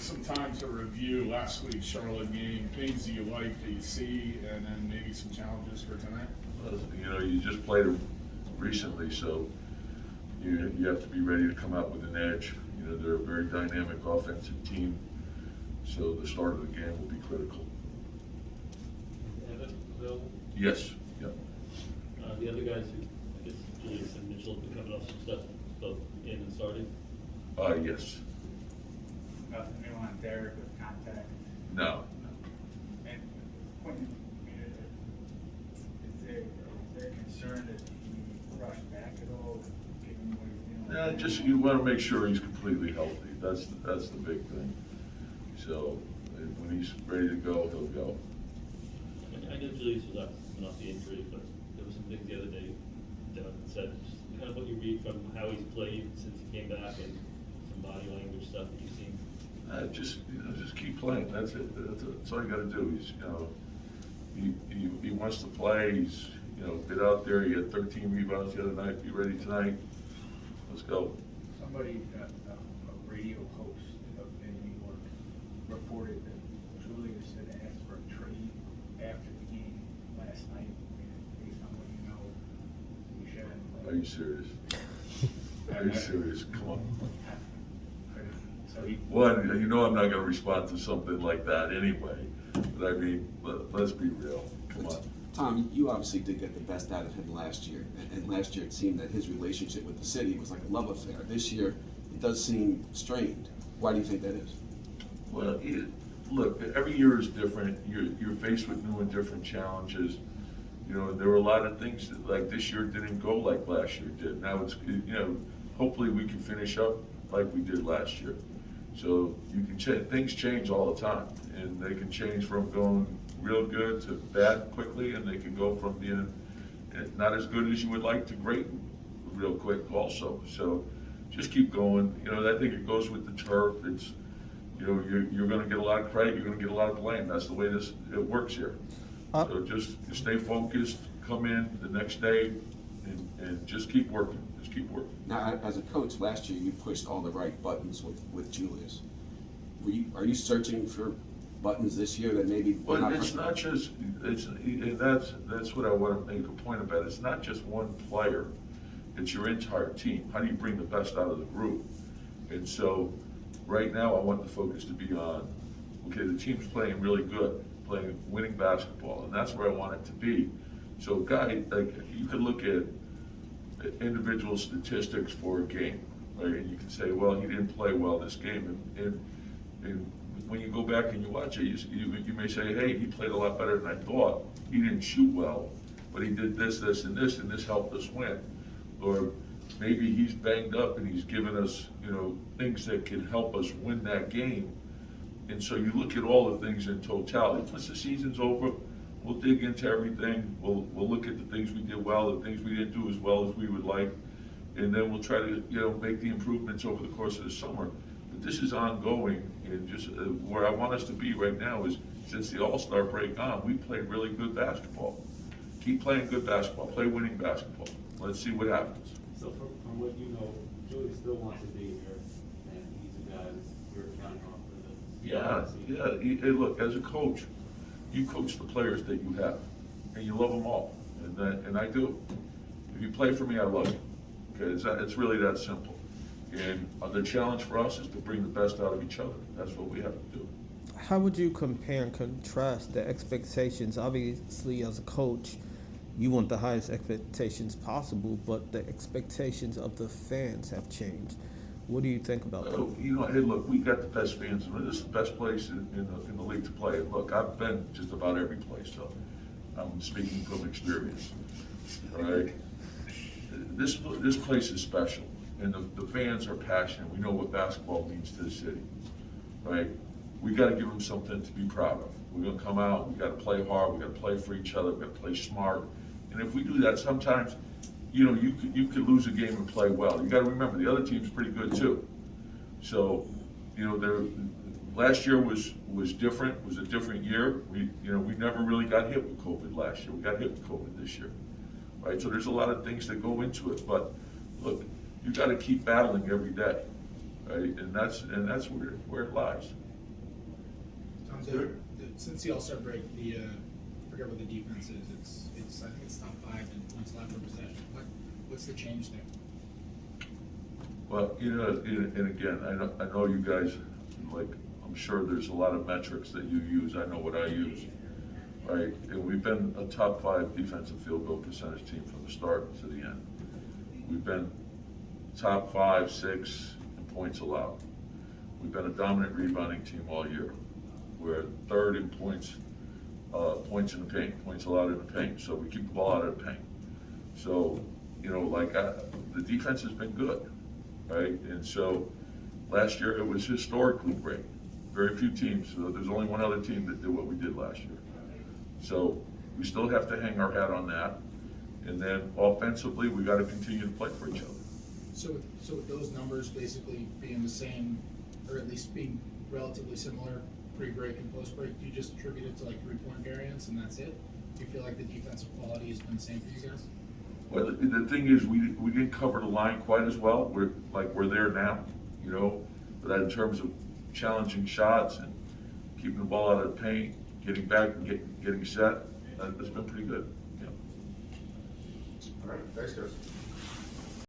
with some time to review last week's Charlotte game, things you like that you see, and then maybe some challenges for tonight? You just played them recently, so you have to be ready to come out with an edge. They're a very dynamic offensive team, so the start of the game will be critical. Evan available? Yes. Yep. The other guys who, I guess, Julius and Mitchell have been coming off some stuff, both in and starting? Yes. Nothing new on Derrick with contact. No. And Quentin, is there concern that he rushed back at all, given what he's doing? Just you want to make sure he's completely healthy. That's the big thing. So when he's ready to go, he'll go. I know Julius was off the injury, but there was some things the other day Doug said, just kind of what you read from how he's played since he came back and some body language stuff that you've seen. Just keep playing. That's it. That's all you got to do. He wants to play. He's get out there. He had 13 rebounds the other night. Be ready tonight. Let's go. Somebody, a radio host up in New York, reported that Julius had asked for a trade after the game last night. Based on what you know, we should. Are you serious? Are you serious? Come on. So he. One, I'm not going to respond to something like that anyway. But I mean, let's be real. Come on. Tom, you obviously did get the best out of him last year, and last year it seemed that his relationship with the city was like a love affair. This year, it does seem strained. Why do you think that is? Well, look, every year is different. You're faced with new and different challenges. There were a lot of things that, like this year, didn't go like last year did. Now it's, hopefully we can finish up like we did last year. So you can things change all the time, and they can change from going real good to bad quickly, and they can go from being not as good as you would like to great real quick also. So just keep going. I think it goes with the turf. It's you're going to get a lot of credit. You're going to get a lot of blame. That's the way it works here. So just stay focused. Come in the next day, and just keep working. Just keep working. Now, as a coach, last year you pushed all the right buttons with Julius. Are you searching for buttons this year that maybe? Well, it's not just. That's what I want to make a point about. It's not just one player. It's your entire team. How do you bring the best out of the group? And so, right now, I want the focus to be on. Okay, the team's playing really good, playing winning basketball, and that's where I want it to be. So, guy, like you could look at individual statistics for a game, right? And you can say, well, he didn't play well this game, and when you go back and you watch it, you may say, hey, he played a lot better than I thought. He didn't shoot well, but he did this, this, and this helped us win. Or maybe he's banged up and he's given us, things that can help us win that game. And so you look at all the things in totality. Once the season's over, we'll dig into everything. We'll look at the things we did well, the things we didn't do as well as we would like, and then we'll try to, make the improvements over the course of the summer. But this is ongoing, and just where I want us to be right now is, since the All-Star break on, we played really good basketball. Keep playing good basketball. Play winning basketball. Let's see what happens. So from what you know, Julius still wants to be here, and he's a guy that you're counting on for the Hey, look, as a coach, you coach the players that you have, and you love them all, and I do. If you play for me, I love you. Okay, it's really that simple. And the challenge for us is to bring the best out of each other. That's what we have to do. How would you compare and contrast the expectations? Obviously, as a coach, you want the highest expectations possible, but the expectations of the fans have changed. What do you think about that? Hey, look, we got the best fans. This is the best place in the league to play. Look, I've been just about every place, so I'm speaking from experience. All right, this place is special, and the fans are passionate. We know what basketball means to the city, right? We got to give them something to be proud of. We're going to come out. We got to play hard. We got to play for each other. We got to play smart. And if we do that, sometimes, you could lose a game and play well. You got to remember the other team's pretty good too. So, last year was different. It was a different year. We never really got hit with COVID last year. We got hit with COVID this year, right? So there's a lot of things that go into it. But look, you got to keep battling every day, right? And that's where it lies. Since the All-Star break, I forget what the defense is. I think it's top 5 in points allowed per possession. What's the change there? Well, and again, I know you guys, like, I'm sure there's a lot of metrics that you use. I know what I use, right? And we've been a top 5 defensive field goal percentage team from the start to the end. We've been top 5, 6 in points allowed. We've been a dominant rebounding team all year. We're third in points in the paint, points allowed in the paint. So we keep the ball out of the paint. So, the defense has been good, right? And so last year it was historically great. Very few teams, there's only one other team that did what we did last year. So we still have to hang our hat on that. And then offensively, we got to continue to play for each other. So with those numbers basically being the same, or at least being relatively similar, pre-break and post-break, do you just attribute it to like 3-point variance and that's it? Do you feel like the defensive quality has been the same for you guys? Well, the thing is, we didn't cover the line quite as well. We're there now, but in terms of challenging shots and keeping the ball out of the paint, getting back and getting set, it's been pretty good. Yeah. All right, thanks, guys.